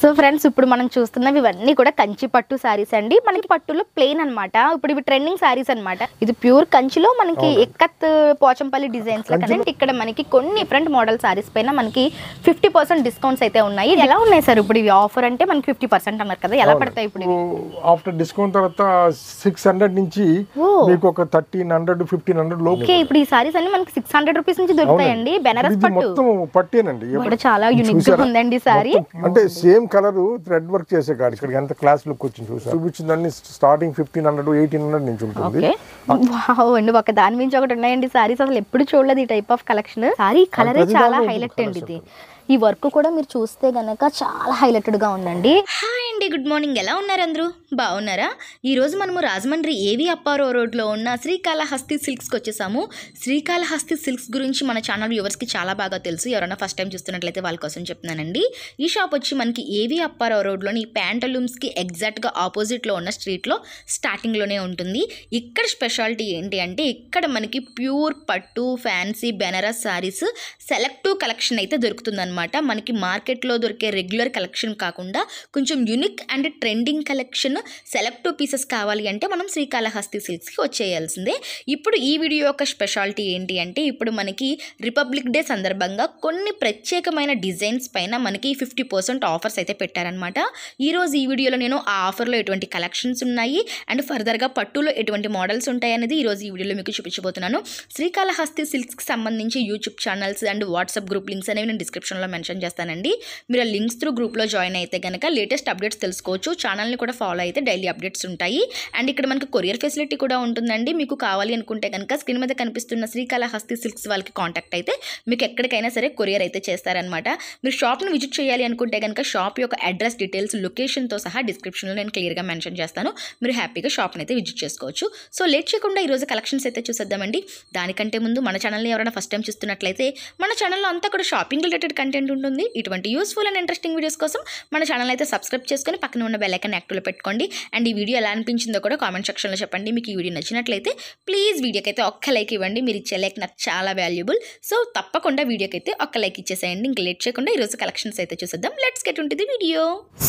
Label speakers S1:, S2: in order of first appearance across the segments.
S1: So friends ఇప్పుడు మనం చూస్తున్నవి ఇవన్నీ కూడా కంచి పట్టు సారీస్ అండి. మనకి పట్టులో ప్లెయిన్ అన్నమాట. ఇప్పుడు ఇవి ట్రెండింగ్ సారీస్ అన్నమాట. ఇది ప్యూర్ కంచిలో మనకి ఎక్కత్ పోచంపల్లి డిజైన్స్ లా కదండి. ఇక్కడ మనకి కొన్ని డిఫరెంట్ మోడల్ సారీస్ పైన మనకి 50% డిస్కౌంట్స్ అయితే ఉన్నాయి. ఇది ఎలా ఉన్నాయి సార్? ఇప్పుడు ఇవి ఆఫర్ అంటే మనకి 50% అన్నారు కదా, ఎలా పడతాయి ఇప్పుడు?
S2: ఆఫ్టర్ డిస్కౌంట్ తర్వాత 600 నుంచి మీకు ఒక 1300 1500 లోపు.
S1: ఓకే, ఇప్పుడు ఈ సారీస్ అన్ని మనకి 600 రూపీస్ నుంచి దొరుకుతాయండి. బెనారస్ పట్టు
S2: మొత్తం పట్టేనండి.
S1: ఇప్పుడు చాలా యూనిక్ గా ఉందండి సారీ.
S2: అంటే సేమ్ కలర్ థ్రెడ్ వర్క్ చేసే కాదు. ఇక్కడ ఎంత క్లాస్ లుక్ వచ్చింది చూసారు. చూపించిందండి స్టార్టింగ్ 1500 1800 నుంచి ఉంటుంది.
S1: వావ్ అండి, ఒక దాని నుంచి ఒకటి ఉన్నాయండి సారీస్. అసలు ఎప్పుడు చూడలేదు ఈ టైప్ ఆఫ్ కలెక్షన్. సారీ కలరే చాలా హైలైట్ అండి. ఇది ఈ వర్క్ కూడా మీరు చూస్తే గనక చాలా హైలైటెడ్ గా ఉందండి. హాయ్ అండి, గుడ్ మార్నింగ్. ఎలా ఉన్నారు అందరూ? బాగున్నారా? ఈరోజు మనము రాజమండ్రి ఏవి అప్పారో రోడ్లో ఉన్న శ్రీకాళహస్తి సిల్క్స్కి వచ్చేసాము. శ్రీకాళహస్తి సిల్క్స్ గురించి మన ఛానల్ వ్యూవర్స్కి చాలా బాగా తెలుసు. ఎవరైనా ఫస్ట్ టైం చూస్తున్నట్లయితే వాళ్ళ కోసం చెప్తున్నానండి. ఈ షాప్ వచ్చి మనకి ఏవి అప్పారో రోడ్లోని ప్యాంటలూమ్స్కి ఎగ్జాక్ట్గా ఆపోజిట్లో ఉన్న స్ట్రీట్లో స్టార్టింగ్లోనే ఉంటుంది. ఇక్కడ స్పెషాలిటీ ఏంటి అంటే ఇక్కడ మనకి ప్యూర్ పట్టు fancy Banaras sarees selective collection అయితే దొరుకుతుందన్నమాట. మనకి మార్కెట్లో దొరికే రెగ్యులర్ కలెక్షన్ కాకుండా కొంచెం unique and trending collection selective pieces కావాలి అంటే మనం శ్రీకాళహస్తి సిల్క్స్కి వచ్చేయాల్సిందే. ఇప్పుడు ఈ వీడియో యొక్క స్పెషాలిటీ ఏంటి అంటే ఇప్పుడు మనకి రిపబ్లిక్ డే సందర్భంగా కొన్ని ప్రత్యేకమైన డిజైన్స్ పైన మనకి 50% ఆఫర్స్ అయితే పెట్టారనమాట. ఈరోజు ఈ వీడియోలో నేను ఆ ఆఫర్లో ఎటువంటి కలెక్షన్స్ ఉన్నాయి అండ్ ఫర్దర్గా పట్టులో ఎటువంటి మోడల్స్ ఉంటాయి అనేది ఈరోజు ఈ వీడియోలో మీకు చూపించబోతున్నాను. శ్రీకాళహస్తి సిల్క్స్కి సంబంధించి YouTube channels and WhatsApp group links అనేవి నేను డిస్క్రిప్షన్లో మెన్షన్ చేస్తానండి. మీరు ఆ లింక్స్ త్రూ గ్రూప్లో జాయిన్ అయితే కనుక లేటెస్ట్ అప్డేట్స్ తెలుసుకోవచ్చు. ఛానల్ని కూడా ఫాలో అయితే డైలీ అప్డేట్స్ ఉంటాయి. అండ్ ఇక్కడ మనకి కొరియర్ ఫెసిలిటీ కూడా ఉంటుందండి. మీకు కావాలి అనుకుంటే కనుక స్క్రీన్ మీద కనిపిస్తున్న శ్రీకాళహస్తి సిల్క్స్ వాళ్ళకి కాంటాక్ట్ అయితే మీకు ఎక్కడికైనా సరే కొరియర్ అయితే చేస్తారనమాట. మీరు షాప్ను విజిట్ చేయాలి అనుకుంటే కనుక షాప్ యొక్క అడ్రస్ డీటెయిల్స్ లొకేషన్తో సహా డిస్క్రిప్షన్లో నేను క్లియర్గా మెన్షన్ చేస్తాను. మీరు హ్యాపీగా షాప్ని అయితే విజిట్ చేసుకోవచ్చు. సో లేట్ చేయకుండా ఈరోజు కలెక్షన్స్ అయితే చూసేద్దామండి. దానికంటే ముందు మన ఛానల్ని ఎవరైనా ఫస్ట్ టైం చూస్తున్నట్లయితే మన ఛానల్లో అంతా కూడా షాపింగ్ రిలేటెడ్ కంటెంట్ ఉంటుంది. ఇటువంటి యూస్ఫుల్ అండ్ ఇంట్రెస్టింగ్ వీడియోస్ కోసం మన ఛానల్ అయితే సబ్స్క్రైబ్ చేసుకొని పక్కన ఉన్న బెల్ ఐకాన్ యాక్టివ్లో పెట్టుకోండి. అండ్ ఈ వీడియో ఎలా అనిపించిందో కూడా కామెంట్ సెక్షన్లో చెప్పండి. మీకు ఈ వీడియో నచ్చినట్లయితే ప్లీజ్ వీడియోకి అయితే ఒక్క లైక్ ఇవ్వండి. మీరు ఇచ్చే లైక్ నాకు చాలా వాల్యుబుల్. సో తప్పకుండా వీడియోకి అయితే ఒక్క లైక్ ఇచ్చేసేయండి. ఇంకా లేట్ చేయకుండా ఈరోజు కలెక్షన్స్ అయితే చూసేద్దాం. Let's get into the video.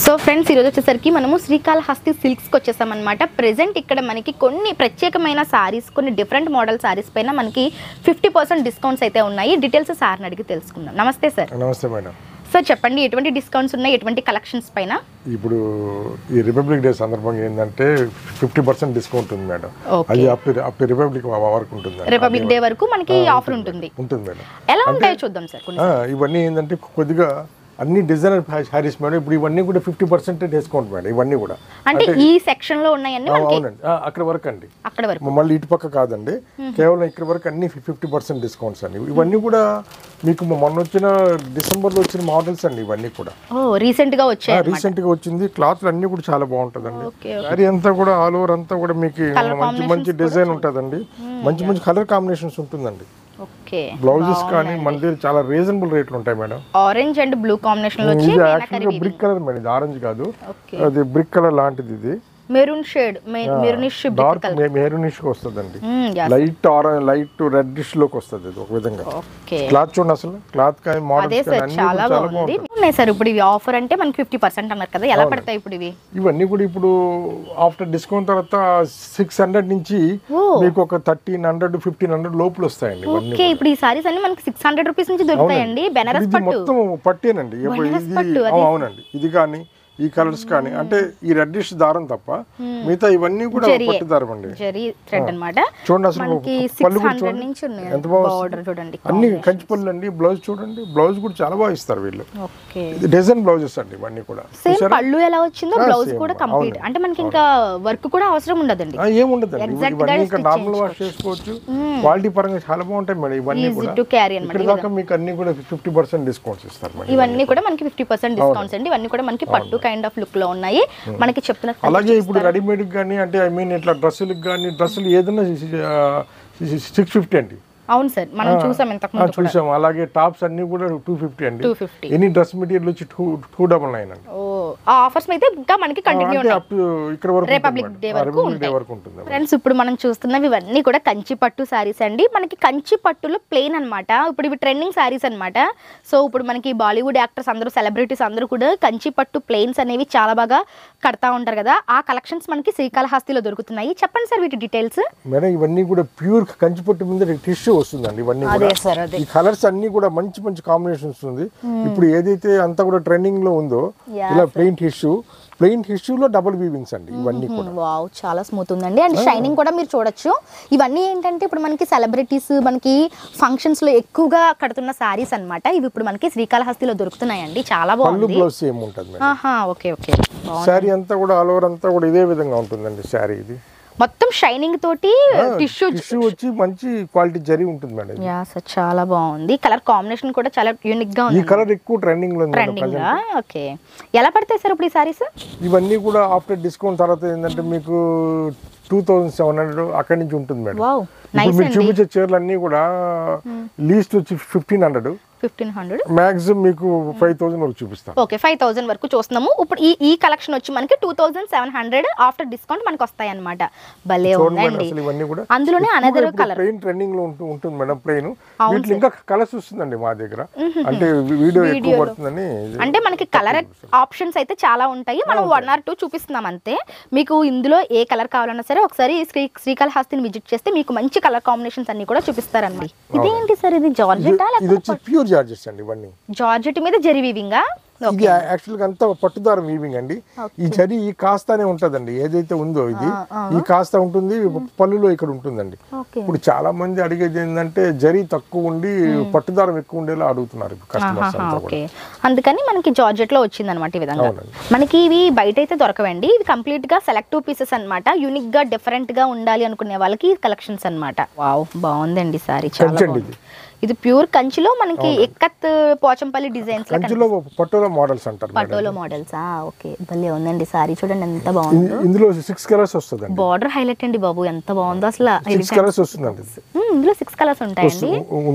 S1: So friends ఈరోజు వచ్చేసరికి మనము శ్రీకాళహస్తి సిల్క్స్కి వచ్చేసామన్నమాట. ప్రెజెంట్ ఇక్కడ మనకి కొన్ని ప్రత్యేకమైన సారీస్, కొన్ని డిఫరెంట్ మోడల్ సారీస్ పైన మనకి 50% డిస్కౌంట్స్ అయితే ఉన్నాయి. డీటెయిల్స్ సార్ని అడిగి తెలుసుకుందాం. నమస్తే సార్.
S2: నమస్తే మేడం.
S1: సార్ చెప్పండి, ఎటువంటి డిస్కౌంట్స్ ఉన్నాయి, ఎటువంటి కలెక్షన్స్ పైన?
S2: ఇప్పుడు ఈ రిపబ్లిక్ డే సందర్భంగా ఏంటంటే 50% డిస్కౌంట్ ఉంది మేడం. అది అప్ రిపబ్లిక్ వరకు ఉంటుంది.
S1: రిపబ్లిక్ డే వరకు మనకి ఆఫర్ ఉంటుంది
S2: మేడం.
S1: ఎలా ఉంటాయో చూద్దాం సార్.
S2: ఇవన్నీ ఏంటంటే కొద్దిగా అన్ని డిజైనర్ సారీస్ మేడం. ఇప్పుడు ఇవన్నీ కూడా 50% డిస్కౌంట్ మేడం. ఇవన్నీ కూడా
S1: అంటే ఈ సెక్షన్ లో ఉన్నాయన్నీ
S2: అవునండి. అక్కడ వరకు అండి,
S1: అక్కడ వరకు
S2: మళ్ళీ ఇటు పక్క కాదండి. కేవలం ఇక్కడ వరకు అన్ని 50% డిస్కౌంట్స్ అండి. ఇవన్నీ కూడా మీకు మొన్న వచ్చిన డిసెంబర్లో వచ్చిన మోడల్స్ అండి. ఇవన్నీ కూడా
S1: రీసెంట్ గా
S2: వచ్చింది. క్లాత్లు అన్ని కూడా చాలా బాగుంటుందండి. సారీ అంతా కూడా ఆల్ ఓవర్ అంతా కూడా మీకు మంచి మంచి డిజైన్ ఉంటుందండి. మంచి మంచి కలర్ కాంబినేషన్స్ ఉంటుందండి. బ్లౌజెస్ కానీ మన దగ్గర చాలా రీజనబుల్ రేట్లు ఉంటాయి madam.
S1: Orange and blue combination లో వచ్చి
S2: యాక్చువల్గా బ్రిక్ కలర్ మేడం. ఇది ఆరెంజ్ కాదు, అది బ్రిక్ కలర్ లాంటిది. ఇది
S1: maroon shade, maroonish
S2: dark maroonish కి వస్తుందండి. లైట్ ఆరెంజ్ లైట్ రెడ్డిష్ లోకి వస్తుంది. ఇది ఒక విధంగా క్లాత్ చూడండి. అసలు క్లాత్ కానీ మోడల్స్ కానీ
S1: చాలా బాగుంది సార్. ఇప్పుడు ఇవి ఆఫర్ అంటే మనకి 50% అన్నారు కదా, ఎలా పడతాయి ఇప్పుడు ఇవి?
S2: ఇవన్నీ కూడా ఇప్పుడు ఆఫ్టర్ డిస్కౌంట్ తర్వాత 600 నుంచి మీకు ఒక 1300 1500 లోపల వస్తాయండి.
S1: ఓకే, ఇప్పుడు ఈ సారీస్ అన్ని మనకి 600 రూపీస్ నుంచి దొరుకుతాయండి. బెనారస్ పట్టు
S2: మొత్తం పట్టేనండి. అవునండి. ఇది కానీ ఈ కలర్స్ కానీ అంటే ఈ రెడ్డిష్ దారం తప్ప మిగతా ఇవన్నీ కూడా పట్టు దారం అండి. చూడండి అసలు పళ్ళు కూడా చూడండి ఎంత బాగుంది. అన్ని కంచి పళ్ళు అండి. బ్లౌజ్ చూడండి, బ్లౌజ్ కూడా చాలా బాగా ఇస్తారు వీళ్ళు. డిజైన్ బ్లౌజెస్ అండి ఇవన్నీ కూడా.
S1: పళ్ళు ఎలా వచ్చిందో బ్లౌజ్ కూడా కంప్లీట్. అంటే మనకి ఇంకా వర్క్ కూడా అవసరం ఉండదండి.
S2: ఏముండదండి. ఇవన్నీ ఇంకా నార్మల్ వాష్ చేసుకోవచ్చు. క్వాలిటీ పరంగా చాలా బాగుంటాయి మేడం. ఇవన్నీ కూడా ఇక్కడ దాకా మీకు అన్ని కూడా 50% డిస్కౌంట్స్ ఇస్తారు.
S1: ఇవన్నీ కూడా మనకి 50% డిస్కౌంట్స్ అండి. ఇవన్నీ కూడా మనకి పట్టు కైండ్ ఆఫ్ లుక్ లో ఉన్నాయి. మనకి చెప్తున్న
S2: అలాగే ఇప్పుడు రెడీమేడ్ కానీ అంటే ఐ మీన్ ఇట్లా డ్రెస్సులకు కానీ డ్రెస్సులు ఏదైనా 650 అండి.
S1: అవును సార్, మనం చూసాం ఇంతకుముందు
S2: చూసాం. అలాగే టాప్స్ అన్ని కూడా 250 అండి. ఎనీ డ్రెస్ మెటీరియల్ వచ్చి 299 అండి.
S1: ఆ ఆఫర్స్ అయితే ఇంకా మనకి కంటిన్యూ
S2: అంటే
S1: ఉన్నాయి
S2: up to ఇక్కడ వరకు
S1: రిపబ్లిక్ డే వరకు
S2: ఉంటుంది.
S1: ఫ్రెండ్స్ ఇప్పుడు మనం చూస్తున్నవి ఇవన్నీ కూడా కంచి పట్టు శారీస్ అండి. మనకి కంచి పట్టులో ప్లెయిన్ అన్నమాట. ఇప్పుడు ఇవి ట్రెండింగ్ శారీస్ అన్నమాట. సో ఇప్పుడు మనకి బాలీవుడ్ యాక్టర్స్ అందరూ సెలబ్రిటీస్ అందరూ కూడా కంచి పట్టు ప్లెయిన్స్ అనేవి చాలా బాగా కడతా ఉంటారు కదా, ఆ కలెక్షన్స్ మనకి శ్రీకాళహస్తిలో దొరుకుతున్నాయి. చెప్పండి సార్ వీటి డీటెయిల్స్.
S2: మేడం ఇవన్నీ కూడా ప్యూర్ కంచి పట్టు మీద టిష్యూ వస్తుందండి. ఇవన్నీ
S1: అదే సార్, అదే
S2: ఈ కలర్స్ అన్ని కూడా మంచి మంచి కాంబినేషన్స్ ఉంది. ఇప్పుడు ఏదైతే అంతా కూడా ట్రెండింగ్ లో ఉందో ఇలా ప్లెయిన్ టిష్యూలో డబుల్ వీవింగ్స్ అండి ఇవన్నీ కూడా.
S1: వావ్, చాలా స్మూత్ ఉందండి. అండ్ షైనింగ్ కూడా మీరు చూడొచ్చు. ఇవన్నీ ఏంటంటే ఇప్పుడు మనకి సెలబ్రిటీస్ మనకి ఫంక్షన్స్ లో ఎక్కువగా కడుతున్న సారీస్ అన్నమాట. ఇవి ఇప్పుడు మనకి శ్రీకాళహస్తిలో దొరుకుతున్నాయండి. చాలా బాగుంది.
S2: బ్లౌజ్ సేమ్ ఉంటుంది.
S1: Okay okay.
S2: శారీ అంతా కూడా ఆల్ ఓవర్ అంతా కూడా ఇదే విధంగా ఉంటుందండి. శారీ ఇది
S1: మొత్తం షైనింగ్ తోటి టిష్యూ
S2: వచ్చి మంచి క్వాలిటీ జరీ ఉంటుంది మేడం.
S1: యా సార్, చాలా బాగుంది. కలర్ కాంబినేషన్ కూడా చాలా యూనిక్ గా ఉంది.
S2: ఈ కలర్ ఎక్కువ ట్రెండింగ్ లో ఉంది.
S1: ఓకే, ఎలా పడతాయి సార్ ఇప్పుడు ఈ సారీస్?
S2: ఇవన్నీ కూడా ఆఫ్టర్ డిస్కౌంట్ తర్వాత ఏంటంటే మీకు 2700 అక్కడి నుంచి ఉంటుంది మేడం. మీరు చూపించే చీరలు అన్ని కూడా లీస్ట్ వచ్చి 1500 మాక్సిమం మీకు 5000 వరకు చూపిస్తాం.
S1: ఓకే, 5000 వరకు చూస్తున్నాము. ఇప్పుడు ఈ కలెక్షన్ వచ్చి మనకి 2700 ఆఫ్టర్ డిస్కౌంట్ మనకి వస్తాయి అన్నమాట. భలే ఉందండి.
S2: ఇవన్నీ కూడా
S1: అందులోనే అనదర్ కలర్
S2: ప్లెయిన్ ట్రెండింగ్ లో ఉంటుంది మేడం. ప్లెయిన్ వీటిలో ఇంకా కలర్స్ వస్తుందండి మా దగ్గర. అంటే వీడియో ఎక్కువ పడుతుందని.
S1: అంటే మనకి కలర్ ఆప్షన్స్ అయితే చాలా ఉంటాయి. మనం 1 or 2 చూపిస్తున్నాం అంతే. మీకు ఇందులో ఏ కలర్ కావాలన్నా సరే ఒకసారి శ్రీకాళహస్తిని విజిట్ చేస్తే మీకు మంచి కలర్ కాంబినేషన్స్ అన్ని కూడా చూపిస్తారండి. ఇదేంటి సార్, ఇది జార్జెటా?
S2: ఇది వచ్చి ప్యూర్ జార్జెట్ అండి. ఇవన్నీ
S1: జార్జెట్ మీద జరీ వీవింగ్.
S2: ఇది యాక్చువల్ గా అంతా పట్టుదారం వీవింగ్ అండి. ఈ జరీ ఈ కాస్తానే ఉంటదండి. ఏదైతే ఉందో ఇది ఈ కాస్త ఉంటుంది, పళ్ళులో ఇక్కడ ఉంటుందండి. ఇప్పుడు చాలా మంది అడిగేది ఏంటంటే జరీ తక్కువ ఉండి పట్టుదారం ఎక్కువ ఉండేలా అడుగుతున్నారు కస్టమర్స్ అంతా కూడా.
S1: అందుకని మనకి జార్జెట్ లో వచ్చింది అనమాట. ఈ విధంగా మనకి ఇవి బయట అయితే దొరకవండి. ఇవి కంప్లీట్ గా సెలెక్టివ్ పీసెస్ అన్నమాట. యూనిక్ గా డిఫరెంట్ గా ఉండాలి అనుకునే వాళ్ళకి కలెక్షన్స్ అన్నమాట. వావ్, బాగుందండి సారీ. చాలా ఇది ప్యూర్ కంచిలో మనకి ఎక్కత్ పోచంపల్లి డిజైన్స్
S2: కంచిలో పటోలా మోడల్స్ అంటారు.
S1: పటోలా మోడల్స్. ఓకే, భలే ఉందండి సారీ. చూడండి ఎంత బాగుందో.
S2: ఇందులో 6 కలర్స్ వస్తుందండి.
S1: బార్డర్ హైలైట్ అండి బాబు, ఎంత బాగుందో అసలు.
S2: 6 కలర్స్ వస్తుందండి.
S1: ఇందులో 6 కలర్స్ ఉంటాయండి.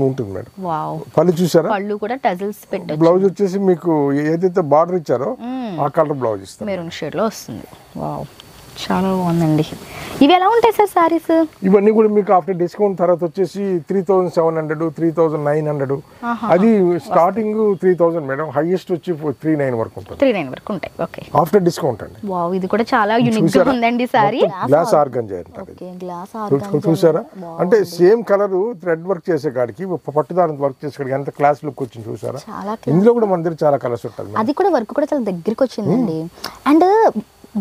S2: ఉంటుంది మేడం.
S1: వావ్,
S2: పళ్ళు చూసారా?
S1: పళ్ళు కూడా టజిల్స్ పెట్టొచ్చు.
S2: బ్లౌజ్ వచ్చేసి మీకు ఏదైతే బార్డర్ ఇచ్చారో ఆ కలర్ బ్లౌజ్ ఇస్తారు.
S1: మెరూన్ షేడ్ లో వస్తుంది. వావ్, చాలా బాగుందండి. ఇవి ఎలా ఉంటాయి సార్ సారీస్?
S2: ఇవన్నీ కూడా మీకు ఆఫ్టర్ డిస్కౌంట్ తర్వాత వచ్చేసి 3700 3900. అది స్టార్టింగ్ 3000 మేడం. హైయెస్ట్ వచ్చి 39 వరకు ఉంటుంది.
S1: 39 వరకు ఉంటాయి. ఓకే,
S2: ఆఫ్టర్ డిస్కౌంట్ అండి.
S1: వావ్, ఇది కూడా చాలా యూనిక్ గా ఉందండి సారీ.
S2: గ్లాస్ ఆర్గంజా అంటారు. చూసారా? అంటే సేమ్ కలర్ థ్రెడ్ వర్క్ చేసే కాడికి పట్టుదారం వర్క్ చేసే కాడికి ఎంత క్లాస్ లుక్ వచ్చింది చూసారా? ఇందులో కూడా మన దగ్గర చాలా కలర్స్ ఉంటుంది.
S1: అది కూడా వర్క్ కూడా చాలా దగ్గరికి వచ్చిందండి. అండ్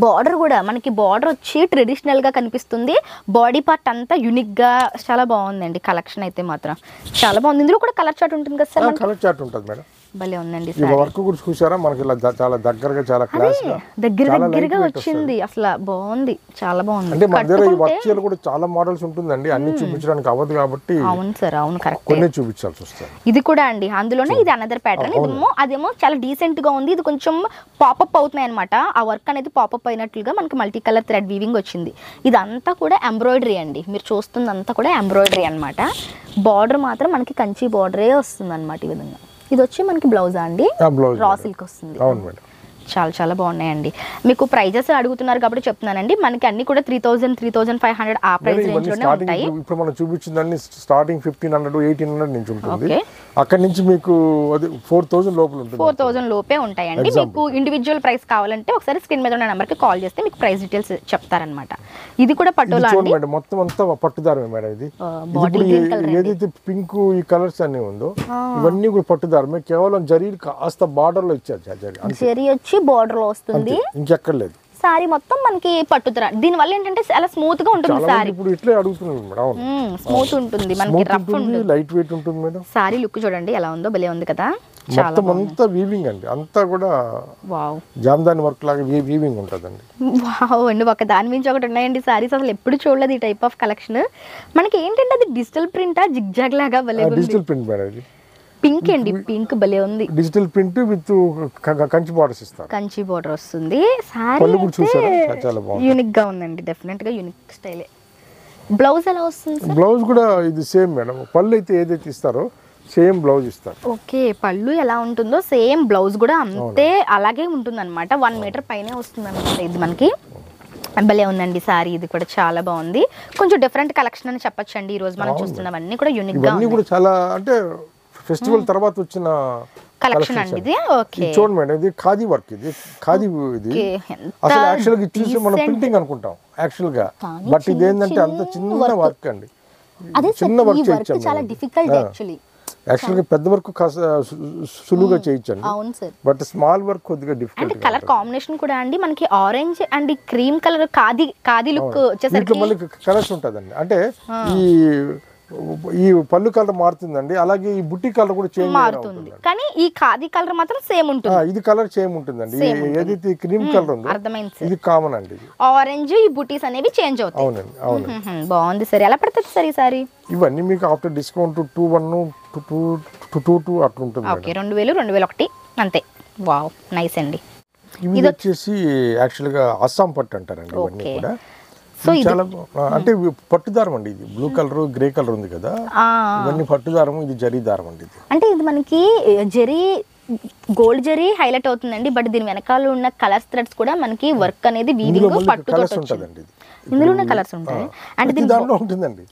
S1: బార్డర్ కూడా మనకి బార్డర్ వచ్చి ట్రెడిషనల్ గా కనిపిస్తుంది. బాడీ పార్ట్ అంతా యూనిక్ గా చాలా బాగుందండి. కలెక్షన్ అయితే మాత్రం చాలా బాగుంది. ఇందులో కూడా కలర్ చార్ట్ ఉంటుంది కదా సార్?
S2: కలర్ చార్ట్ ఉంటుంది మేడం.
S1: భలే ఉందండి.
S2: వర్క్ కూడా చూసారా? మనకి చాలా దగ్గరగా చాలా క్లాస్ గా
S1: దగ్గరగా వచ్చింది. అసలు బాగుంది, చాలా బాగుంది.
S2: అంటే మన దగ్గర ఈ వర్క్ చీరలు కూడా చాలా మోడల్స్ ఉంటుందండి. అన్ని చూపించడానికి అవ్వదు కాబట్టి.
S1: అవును సార్, అవును, కరెక్ట్.
S2: కొన్ని చూపించాల్సి వస్తుంది.
S1: ఇది కూడా అండి అందులోనే ఇది అనదర్ ప్యాటర్న్. అదేమో చాలా డీసెంట్ గా ఉంది. ఇది కొంచెం పాపప్ అవుతున్నాయి అనమాట. ఆ వర్క్ అనేది పాపప్ అయినట్లుగా మనకి మల్టీ కలర్ థ్రెడ్ వీవింగ్ వచ్చింది. ఇదంతా కూడా ఎంబ్రాయిడరీ అండి. మీరు చూస్తుంది అంతా కూడా ఎంబ్రాయిడరీ అనమాట. బార్డర్ మాత్రం మనకి కంచి బార్డరే వస్తుంది అనమాట. ఈ విధంగా ఇది వచ్చి మనకి బ్లౌజా అండి? రా సిల్క్ వస్తుంది.
S2: అవును మేడం.
S1: చాలా చాలా బాగున్నాయండి. మీకు ప్రైజెస్ అడుగుతున్నారు కాబట్టి చెప్తున్నానండి. మనకి అన్ని కూడా 3000 3500 ఆ ప్రైస్ రేంజ్ లోనే ఉంటాయి.
S2: ఇప్పుడు మనం చూపించిందన్ని స్టార్టింగ్ 1500 1800 నుంచి ఉంటుంది. అక్కడ నుంచి మీకు 4000 లోపల ఉంటుంది.
S1: 4000 లోపే ఉంటాయండి. మీకు ఇండివిజువల్ ప్రైస్ కావాలంటే ఒకసారి స్క్రీన్ మీద ఉన్న నెంబర్ కి కాల్ చేస్తే మీకు ప్రైస్ డీటెయిల్స్ చెప్తారన్నమాట. ఇది కూడా పటోలా అండి.
S2: మేడం మొత్తం అంతా పట్టుదారమే మేడం. ఇది ఏదైతే పింక్ ఈ కలర్స్ అన్ని ఉందో ఇవన్నీ కూడా పట్టుదారమే. కేవలం జరీ కాస్త బార్డర్ లో ఇచ్చారు.
S1: జరీ వచ్చి బార్డర్ లో వస్తుంది,
S2: ఇంకెక్కర్లేదు.
S1: సారీ మొత్తం మనకి పట్టుదర. దీని వల్ల ఏంటంటే చాలా స్మూత్ గా ఉంటుంది సారీ.
S2: ఇప్పుడు ఇట్లే అడుగుతున్నారు మేడం.
S1: స్మూత్ ఉంటుంది, మనకి రఫ్ ఉంటుంది,
S2: లైట్ వెయిట్ ఉంటుంది మేడం.
S1: సారీ లుక్ చూడండి ఎలా ఉందో, భలే ఉంది కదా.
S2: మొత్తం అంతా వీవింగ్ అండి. అంతా కూడా
S1: వావ్,
S2: జామ్దాని వర్క్ లాగా వీవింగ్ ఉంటుందండి.
S1: వావ్ అండి, ఒక దాని మించి ఒకటి ఉన్నాయండి సారీస్. అసలు ఎప్పుడు చూడలేదు ఈ టైప్ ఆఫ్ కలెక్షన్. మనకి ఏంటంటే అది డిజిటల్ ప్రింట్ జిగ్జాగ్ లాగా భలే ఉంది.
S2: Digital print madam. ఇది
S1: పింక్ అండి, పింక్ భలే ఉంది.
S2: Digital print with Kanchi borders ఇస్తారు.
S1: కంచి బార్డర్ వస్తుంది. సారీ
S2: చాలా బాగుంది,
S1: యూనిక్ గా ఉందండి. డెఫినెట్ గా యూనిక్ స్టైలే. బ్లౌజ్ ఎలా వస్తుంది?
S2: బ్లౌజ్ కూడా ఇది సేమ్ మేడం. పళ్ళు అయితే ఏదైతే ఇస్తారో సేమ్ బ్లౌజ్ ఇస్తారు.
S1: ఓకే, పళ్ళు ఎలా ఉంటుందో సేమ్ బ్లౌజ్ కూడా అంతే అలాగే ఉంటుంది అనమాట. 1 మీటర్ పైనే వస్తుంది అనమాట. ఇది మనకి భలే ఉందండి సారీ. ఇది కూడా చాలా బాగుంది. కొంచెం డిఫరెంట్ కలెక్షన్ అని చెప్పొచ్చండి. ఈ రోజు మనం చూస్తున్నవన్నీ కూడా యూనిక్ గా
S2: కూడా చాలా అంటే ఫెస్టివల్ తర్వాత వచ్చిన
S1: కలెక్షన్ అండి ఇది. ఓకే,
S2: చూడండి మేడం, ఇది ఖాదీ వర్క్. ఇది ఖాదీ. ఇది అసలు యాక్చువల్ గా చూసి మనం ప్రింటింగ్ అనుకుంటాం యాక్చువల్ గా, బట్ ఇది ఏంటంటే అంత చిన్న వర్క్ అండి.
S1: అదే చిన్న వర్క్ చాలా డిఫికల్ట్ యాక్చువల్లీ.
S2: యాక్చువల్గా పెద్ద వర్క్ సులువుగా చేయొచ్చండి.
S1: అవును సార్,
S2: బట్ స్మాల్ వర్క్ కొద్దిగా డిఫికల్ట్.
S1: అండ్ కలర్ కాంబినేషన్ కూడా అండి మనకి orange and cream colour khadi look వచ్చేసరికి
S2: మళ్ళీ కలర్స్ ఉంటుందండి. అంటే ఈ పళ్ళు కలర్ మారుతుందండి, అలాగే ఈ బుట్టి కలర్ కూడా చేంజ్
S1: మారుతుంది. కానీ ఈ ఖాదీ కలర్ మాత్రం సేమ్ ఉంటుంది.
S2: ఇది కలర్ సేమ్ ఉంటుందండి. ఏదైతే క్రీమ్ కలర్ ఉందో ఇది కామన్ అండి.
S1: ఆరెంజ్ ఈ బుటీస్ అనేవి చేంజ్ అవుతాయి.
S2: అవునండి, అవునండి.
S1: బాగుంది సార్. ఎలా పడుతుంది సార్ ఈ సారీ?
S2: ఇవన్నీ మీకు ఆఫ్టర్ డిస్కౌంట్ 2,122 అట్లా ఉంటుంది.
S1: ఓకే, 2000 2001 అంతే. వావ్, నైస్ అండి.
S2: ఇది వచ్చేసి యాక్చువల్గా అస్సాం పట్టు అంటారండి. ఇవన్నీ కూడా
S1: సో
S2: చాలా అంటే పట్టుదారం అండి. ఇది బ్లూ కలర్ గ్రే కలర్ ఉంది కదా, ఇవన్నీ పట్టుదారం. ఇది జరీ దారం అండి. ఇది
S1: అంటే ఇది మనకి జరీ గోల్డ్ జరీ హైలైట్ అవుతుందండి. బట్ దీని వెనకాల ఉన్న కలర్స్ థ్రెడ్స్ కూడా మనకి వర్క్ అనేది వీవింగ్ పట్టుతో
S2: ఉంటుందండి.
S1: ఇందులోనే కలర్స్ ఉంటాయి. అండ్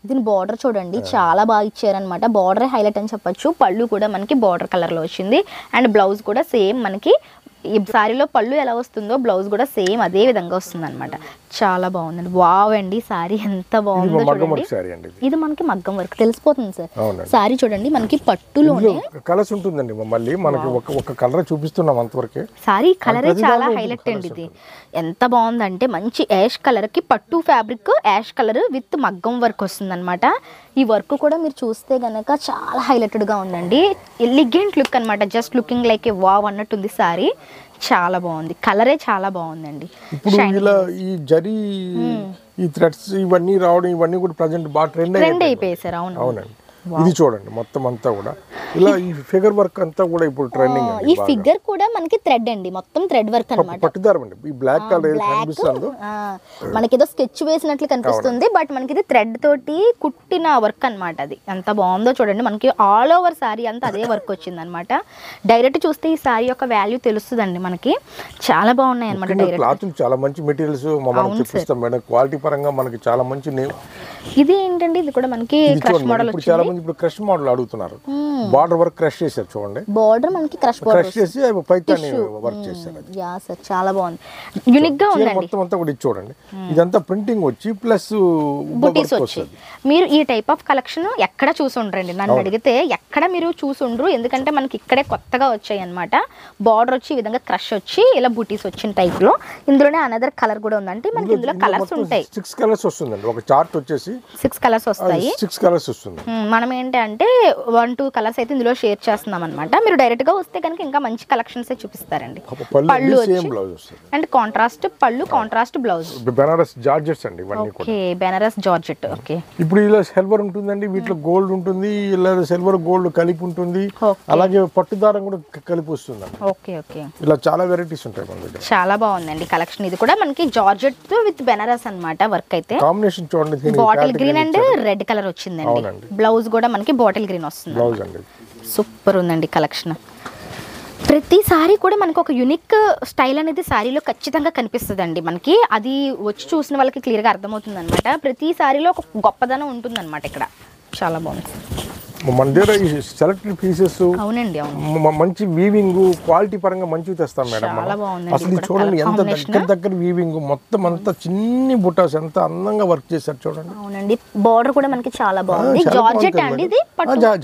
S1: దీని బార్డర్ చూడండి చాలా బాగా ఇచ్చారనమాట. బార్డర్ హైలైట్ అని చెప్పొచ్చు. పళ్ళు కూడా మనకి బార్డర్ కలర్ లో వచ్చింది. అండ్ బ్లౌజ్ కూడా సేమ్ మనకి ఈ సారీలో పళ్ళు ఎలా వస్తుందో బ్లౌజ్ కూడా సేమ్ అదే విధంగా వస్తుంది అనమాట. చాలా బాగుందండి. వావ్ అండి, సారీ ఎంత బాగుందో చూడండి. ఇది మనకి మగ్గం వర్క్ తెలిసిపోతుంది సార్. సారీ చూడండి మనకి పట్టులోనే
S2: కలర్స్ ఉంటుందండి. మళ్ళీ మనకి ఒక కలర్ చూపిస్తున్నాం అంతవరకే.
S1: సారీ కలరే చాలా హైలైట్ అండి. ఇది ఎంత బాగుందంటే మంచి యాష్ కలర్ కి పట్టు ఫ్యాబ్రిక్ యాష్ కలర్ విత్ మగ్గం వర్క్ వస్తుంది అనమాట. ఈ వర్క్ కూడా మీరు చూస్తే గనక చాలా హైలైటెడ్ గా ఉందండి. ఎలిగెంట్ లుక్ అనమాట. Just looking like a wow అన్నట్టుంది సారీ. చాలా బాగుంది. కలరే చాలా బాగుందండి.
S2: ఇప్పుడు ఇలా ఈ జరీ ఈ థ్రెడ్స్ ఇవన్నీ రావడం ఇవన్నీ కూడా ప్రెజెంట్ బాగా ట్రెండ్
S1: అయిపోయాయి సార్. అవునండి.
S2: ఇది చూడండి మొత్తం అంతా కూడా ఇలా ఈ ఫిగర్ వర్క్ అంతా కూడా ఇప్పుడు ట్రెండింగ్.
S1: ఈ ఫిగర్ కూడా మనకి థ్రెడ్ అండి, మొత్తం థ్రెడ్ వర్క్ అన్నమాట.
S2: పట్టుదారం అండి. ఈ బ్లాక్ కలర్ కనిపిస్తుందో
S1: మనకి ఏదో స్కెచ్ వేసినట్లు కనిపిస్తుంది, బట్ మనకి ఇది థ్రెడ్ తోటి కుట్టిన వర్క్ అన్నమాట. అది ఎంత బాగుందో చూడండి. మనకి ఆల్ ఓవర్ సారీ అంతా అదే వర్క్ వచ్చింది అనమాట. డైరెక్ట్ చూస్తే ఈ సారీ యొక్క వాల్యూ తెలుస్తుందండి మనకి. చాలా బాగున్నాయి అనమాట.
S2: క్లాత్ చాలా మంచి మెటీరియల్స్ చూపిస్తాం మేడం. క్వాలిటీ పరంగా మనకి చాలా మంచి నేమ్.
S1: ఇది ఏంటండి, ఇది కూడా మనకి క్రష్ మోడల్ వచ్చింది.
S2: చాలా మంది ఇప్పుడు క్రష్ మోడల్ అడుగుతున్నారు. బార్డర్ వర్క్ క్రష్ చేశారు చూడండి.
S1: బార్డర్ మనకి క్రష్
S2: చేసి పైతాని వర్క్ చేశారు.
S1: యా సార్, చాలా బాగుంది. యూనిక్ గా ఉందండి.
S2: మొత్తం అంతా కూడా చూడండి. ఇదంతా ప్రింటింగ్ వచ్చి ప్లస్
S1: బుటీస్ వచ్చి. మీరు ఈ టైప్ ఆఫ్ కలెక్షన్ ఎక్కడ చూసుండ్రండి నన్ను అడిగితే. ఎక్కడ మీరు చూసుండ్రు, ఎందుకంటే మనకి ఇక్కడే కొత్తగా వచ్చాయి అనమాట. బార్డర్ వచ్చి ఈ విధంగా క్రష్ వచ్చి ఇలా బుటీస్ వచ్చిన టైప్ లో. ఇందులోనే అనదర్ కలర్ కూడా ఉందంటే మనకి ఇందులో కలర్స్ ఉంటాయి.
S2: 6 కలర్స్ వస్తుందండి. ఒక చార్ట్ వచ్చేసి
S1: 6 కలర్స్ వస్తాయి.
S2: 6 కలర్స్ వస్తుంది.
S1: మనం ఏంటంటే 1-2 కలర్స్ అయితే ఇందులో షేర్ చేస్తున్నాం అనమాట. మీరు డైరెక్ట్ గా వస్తే కనుక ఇంకా మంచి కలెక్షన్స్ చూపిస్తారండి. పళ్ళు అండ్ కాంట్రాస్ట్ పళ్ళు, కాంట్రాస్ట్ బ్లౌజ్.
S2: బెనారస్ జార్జెట్స్ అండి ఇవన్నీ కూడా.
S1: Okay, Banaras georgette. ఓకే,
S2: ఇప్పుడు ఇలా సిల్వర్ ఉంటుందండి, వీటిలో గోల్డ్ ఉంటుంది, ఇలా సిల్వర్ గోల్డ్ కలిపి ఉంటుంది, అలాగే పట్టుదారం కూడా కలిపి వస్తుంది.
S1: ఓకే ఓకే,
S2: ఇలా చాలా వెరైటీస్ ఉంటాయి మన దగ్గర.
S1: చాలా బాగుందండి కలెక్షన్. ఇది కూడా మనకి జార్జెట్ విత్ బెనారస్ అన్నమాట. వర్క్ అయితే
S2: కాంబినేషన్ చూడండి.
S1: Bottle green and red colour వచ్చిందండి. బ్లౌజ్ కూడా మనకి బాటిల్ గ్రీన్ వస్తుంది. సూపర్ ఉందండి కలెక్షన్. ప్రతిసారి కూడా మనకు ఒక యూనిక్ స్టైల్ అనేది సారీలో ఖచ్చితంగా కనిపిస్తుందండి మనకి. అది వచ్చి చూసిన వాళ్ళకి క్లియర్గా అర్థమవుతుంది అనమాట. ప్రతి సారీలో ఒక గొప్పదనం ఉంటుంది అనమాట ఇక్కడ. చాలా బాగుంది
S2: మన దగ్గర ఈ సెలెక్టెడ్ పీసెస్.
S1: అవునండి,
S2: మంచి వీవింగ్ క్వాలిటీ పరంగా మంచిగా తెస్తాం మేడం. అసలు చూడండి ఎంత దగ్గర వీవింగ్, మొత్తం అంతా చిన్ని బుటాస్ ఎంత అందంగా వర్క్ చేశారు చూడండి.
S1: అవునండి, బార్డర్ కూడా మనకి చాలా బాగుంది. జార్జెట్ అండి ఇది.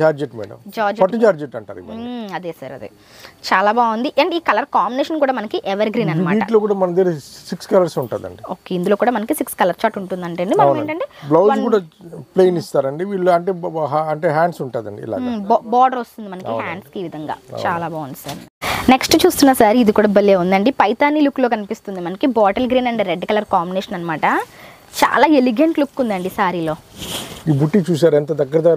S2: జార్జెట్ మేడం, పట్టు జార్జెట్ అంటారు.
S1: అదే సార్, అదే చాలా బాగుంది. అండ్ ఈ కలర్ కాంబినేషన్ కూడా మనకి ఎవర్ గ్రీన్ అన్నమాట.
S2: వీటిలో కూడా మన దగ్గర 6 కలర్స్ ఉంటుందండి.
S1: ఓకే, ఇందులో కూడా మనకి 6 కలర్ చార్ట్ ఉంటుందంటే మనం ఏంటంటే
S2: బ్లౌజ్ కూడా ప్లెయిన్ ఇస్తారండి వీళ్ళు. అంటే హ్యాండ్స్ ఉంటుందండి, ఇలా
S1: బార్డర్ వస్తుంది మనకి హ్యాండ్స్ కి. ఈ విధంగా చాలా బాగుంది సార్. నెక్స్ట్ చూస్తున్న సారీ ఇది కూడా భలే ఉందండి. పైతానీ లుక్ లో కనిపిస్తుంది మనకి. Bottle green and red colour combination అనమాట. చాలా ఎలిగెంట్ లుక్ ఉందండి సారీలో.
S2: ఈ బుట్టి చూసారు ఎంత దగ్గర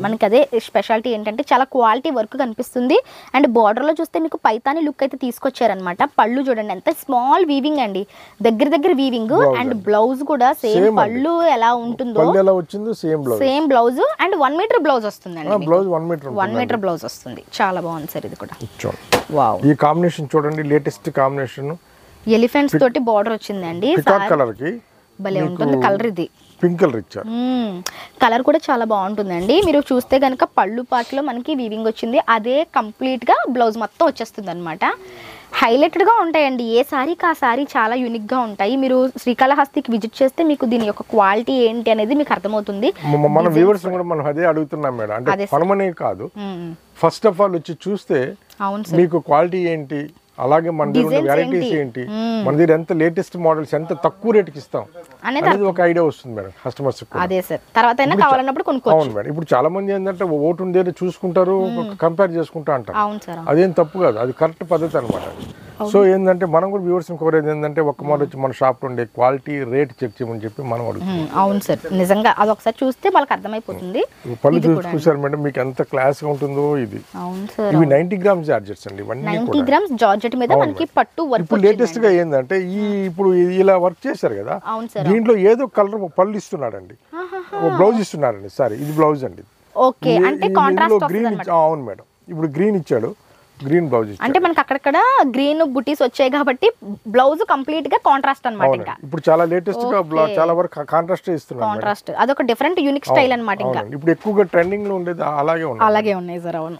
S1: మనకి అదే స్పెషాలిటీ ఏంటంటే చాలా క్వాలిటీ వర్క్ కనిపిస్తుంది. అండ్ బార్డర్ లో చూస్తే మీకు పైతాని లుక్ అయితే తీసుకొచ్చారనమాట. పళ్ళు చూడండి ఎంత స్మాల్ వీవింగ్ అండి, దగ్గర వీవింగ్. అండ్ బ్లౌజ్ కూడా సేమ్ పళ్ళు ఎలా ఉంటుందో same blouse. And 1 metre blouse వస్తుందండి. 1 మీటర్ బ్లౌజ్ వస్తుంది. చాలా బాగుంది సార్ ఇది కూడా. వావ్,
S2: ఈ కాంబినేషన్ చూడండి, లేటెస్ట్ కాంబినేషన్.
S1: ఎలిఫెంట్స్ తోటి బార్డర్ వచ్చిందండి.
S2: కలర్ కి
S1: భలే ఉంటుంది కలర్. ఇది
S2: పింక్ కలర్ ఇచ్చారు.
S1: కలర్ కూడా చాలా బాగుంటుందండి. మీరు చూస్తే కనుక పళ్ళు పాటలో మనకి వీవింగ్ వచ్చింది. అదే కంప్లీట్ గా బ్లౌజ్ మొత్తం వచ్చేస్తుంది అనమాట. హైలైటెడ్ గా ఉంటాయండి. ఏ సారీకి ఆ సారీ చాలా యూనిక్ గా ఉంటాయి. మీరు శ్రీకాళహస్తికి విజిట్ చేస్తే మీకు దీని యొక్క క్వాలిటీ ఏంటి అనేది మీకు అర్థమవుతుంది.
S2: మన వ్యూవర్స్ కూడా మనం అదే అడుగుతున్నాం మేడం. అంటే మనమనే కాదు, ఫస్ట్ ఆఫ్ ఆల్ వచ్చి చూస్తే మీకు క్వాలిటీ ఏంటి, అలాగే మన దగ్గర వెరైటీస్ ఏంటి, మన దగ్గర ఎంత లేటెస్ట్ మోడల్స్ ఎంత తక్కువ రేటుకి ఇస్తాం అనేది ఒక ఐడియా వస్తుంది మేడం కస్టమర్స్.
S1: అదే సార్, తర్వాత అయినా కావాలన్నప్పుడు కొనుక్కోవచ్చు.
S2: అవును మేడం. ఇప్పుడు చాలా మంది ఏంటంటే ఓటు ఉండేది చూసుకుంటారు, కంపేర్ చేసుకుంటా అంటారు. అదేం తప్పు కాదు, అది కరెక్ట్ పద్ధతి అనమాట. సో ఏంటంటే మనం కూడా వ్యూవర్స్ కోరేది ఏంటంటే ఒక్క మాట వచ్చి మన షాప్ లో ఉండే క్వాలిటీ రేట్ చెక్ చేయమని చెప్పి మనం అడుగుతాం.
S1: అవును సార్, నిజంగా అది ఒకసారి చూస్తే వాళ్ళకి అర్థమైపోతుంది.
S2: పళ్ళు చూసారు మేడం, మీకు ఎంత క్లాస్ గా ఉంటుందో ఇది.
S1: అవును సార్,
S2: ఇవి 90 గ్రామ్స్ జార్జెట్స్ అండి.
S1: 90 గ్రామ్స్ జార్జెట్ మీద మనకి పట్టు వర్క్.
S2: ఇప్పుడు లేటెస్ట్ గా ఏంటంటే ఇప్పుడు ఇలా వర్క్ చేశారు కదా, దీంట్లో ఏదో కలర్ పళ్ళు ఇస్తున్నాడండి, బ్లౌజ్ ఇస్తున్నారండి. సారీ, ఇది బ్లౌజ్ అండి.
S1: ఓకే, అంటే కాంట్రాస్ట్
S2: గ్రీన్. అవును మేడం, ఇప్పుడు గ్రీన్ ఇచ్చాడు, గ్రీన్ బ్లౌజ్ ఇచ్చాడు.
S1: అంటే మనకి అక్కడక్కడ గ్రీన్ బుటీస్ వచ్చాయి కాబట్టి బ్లౌజ్ కంప్లీట్ గా కాంట్రాస్ట్ అన్నమాట. ఇంకా
S2: ఇప్పుడు చాలా లేటెస్ట్ గా చాలా వరకు కాంట్రాస్ట్ ఇస్తున్నారు.
S1: కాంట్రాస్ట్ అదొక డిఫరెంట్ యూనిక్ స్టైల్ అన్నమాట. ఇంకా
S2: ఇప్పుడు ఎక్కువగా ట్రెండింగ్ లో ఉండేది అలాగే
S1: ఉన్నాయి సార్. అవును,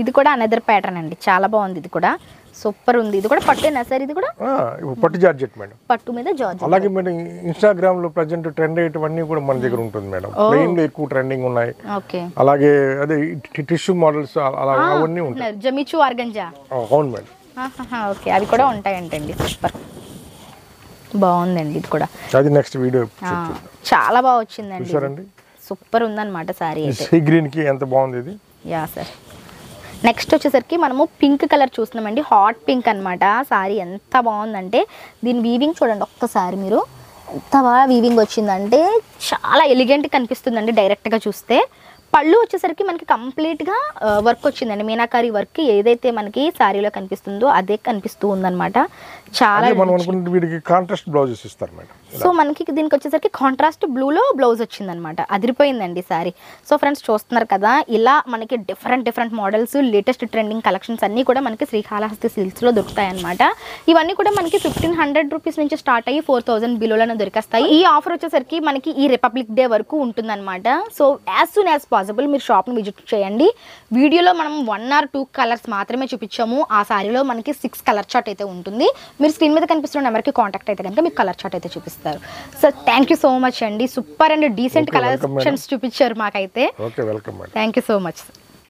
S1: ఇది కూడా అనదర్ ప్యాటర్న్ అండి, చాలా బాగుంది. ఇది కూడా సూపర్ ఉంది. ఇది కూడా పట్టేనా సార్? ఇది కూడా
S2: పట్టు జార్జెట్ మేడం,
S1: పట్టు మీద జార్జెట్.
S2: అలాగే మేడం ఇన్స్టాగ్రామ్ లో ప్రెజెంట్ ట్రెండ్ అయ్యేవన్నీ కూడా మన దగ్గర ఉంటుంది మేడం. ప్లెయిన్ లో ఎక్కువ ట్రెండింగ్ ఉన్నాయి.
S1: ఓకే,
S2: అలాగే అదే టిష్యూ మోడల్స్ అవన్నీ ఉంటాయి.
S1: జమిచు ఆర్గంజా.
S2: అవును మేడం.
S1: ఓకే, అవి కూడా ఉంటాయంటండి. సూపర్ బాగుందండి. ఇది కూడా
S2: అది నెక్స్ట్ వీడియో
S1: చాలా బాగా వచ్చిందండి. చూడండి, సూపర్ ఉందన్నమాట సారీ.
S2: సీ గ్రీన్ కి ఎంత బాగుంది ఇది.
S1: Yeah sir. నెక్స్ట్ వచ్చేసరికి మనము పింక్ కలర్ చూస్తున్నామండి. హాట్ పింక్ అనమాట. సారీ ఎంత బాగుందంటే దీని వీవింగ్ చూడండి ఒక్కసారి మీరు, ఎంత బాగా వీవింగ్ వచ్చిందంటే చాలా ఎలిగెంట్ కనిపిస్తుందండి డైరెక్ట్గా చూస్తే. పళ్ళు వచ్చేసరికి మనకి కంప్లీట్గా వర్క్ వచ్చిందండి. మీనాకారి వర్క్ ఏదైతే మనకి సారీలో కనిపిస్తుందో అదే కనిపిస్తూ ఉందన్నమాట. చాలా
S2: కాంట్రాస్ట్ బ్లౌజెస్ ఇస్తారు మేడం.
S1: సో మనకి దీనికి వచ్చేసరికి కాంట్రాస్ట్ బ్లూలో బ్లౌజ్ వచ్చిందనమాట. అదిరిపోయిందండి సారీ. సో ఫ్రెండ్స్ చూస్తున్నారు కదా, ఇలా మనకి different models, latest trending collections అన్నీ కూడా మనకి శ్రీకాళహస్తి సిల్క్స్లో దొరుకుతాయి అనమాట. ఇవన్నీ కూడా మనకి 1500 రూపీస్ నుంచి స్టార్ట్ అయ్యి 4000 బిలోలను దొరికేస్తాయి. ఈ ఆఫర్ వచ్చేసరికి మనకి ఈ రిపబ్లిక్ డే వరకు ఉంటుందన్నమాట. So as soon as possible మీరు షాప్ని విజిట్ చేయండి. వీడియోలో మనం 1 or 2 కలర్స్ మాత్రమే చూపించాము. ఆ సారీలో మనకి 6 కలర్ చార్ట్ అయితే ఉంటుంది. మీరు స్క్రీన్ మీద కనిపిస్తున్న నెంబర్కి కాంటాక్ట్ అయితే కనుక మీకు కలర్ చార్ట్ అయితే చూపిస్తారు. So thank you so much అండి. సూపర్ అండ్ డీసెంట్ కలెక్షన్స్ చూపించారు మాకైతే.
S2: Okay, welcome.
S1: Thank you so much.